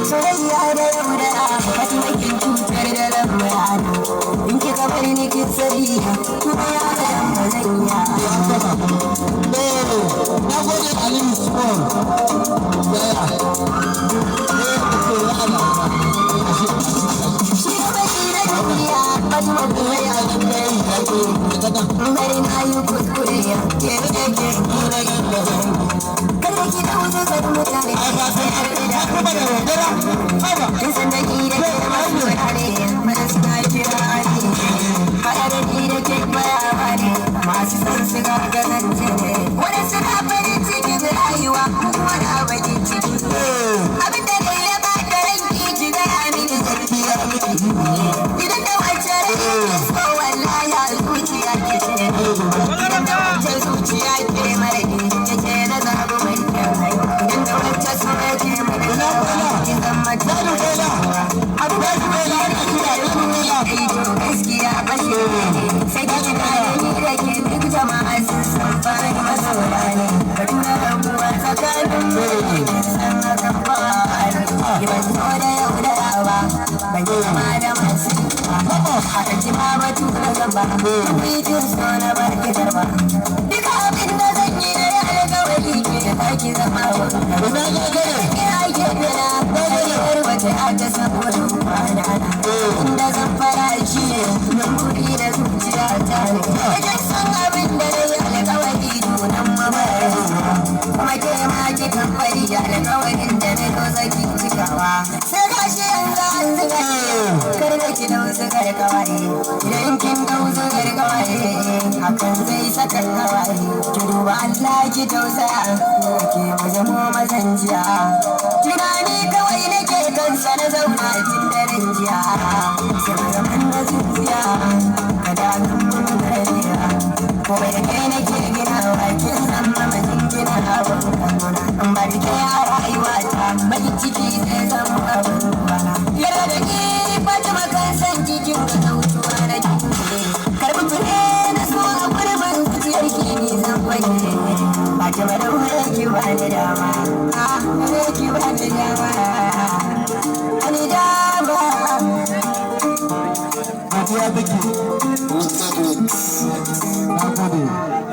soyayya da yaudara mataimakin cutar da lamurana in kika bari ni kin sani kuma ya ga ba zan iya na gode Aliyu Sport yaya shi baki na duniya fatima kuma ya bari na yi kuskure ya ke rike ke kira yadda zan kada ki da wuce zan mutane kin san da ki da ke masu mutane mana suna kira ne haɗa da ki da ke bayawa ne masu san su gargazance ne wani suna farin cikin rayuwa kuma na bakin ciki abinda ne ya ba da ranki ji gaya mini zarfi ya miki idan da wacce rai so wallahi a zuciya ke ce idan da wacce zuciya ke mara ke ce na zaɓi mai kyan rai idan da wacce so ya ke mara ki zan mata abu da zuwa ya da duniya gaskiya bashe sai ki ci ni da ke duk jama'a sun san fara masoya ne ka tuna rabuwa tsakanin mu san hakan ba ni ban so da yaudarawa ban yi ma da masu haka ji ma batu na gaba mijin so na barki darba duka abin da zan yi na da alkawari ke da taki zama wani ina gefe na ɗaukar wata aka saboda kwana inda zan fara shi ne nan buɗi da zuciya ta ne wajen san abin da na yi alkawari nunan mamaye kuma ke ma kikan fari alkawarin da na doza ki cikawa sai ga shi yanzu an zuga kar da ki dauzu gargawaye idan kin dauzu gargawaye hakan zai saka hawaye ki duba Allah ki tausaya ke mazamo mazan jiya tunani kawai nake kansa na zauna jin daren jiya sai zaman da zuciya kada kan mun gariya komai da kai nake ginawa kin san mamajin gina abin kanuna in ba da kai a rayuwata mai ciki zai zama abin kwana yara da ke fatima kan san kikin ka dautuwa na kike karbi fure na so a gurbin zuciyar ki ni zan fage fatima da wuri ki ba ni dama ki ba ni dama ani dama Godiya biki. Na gode.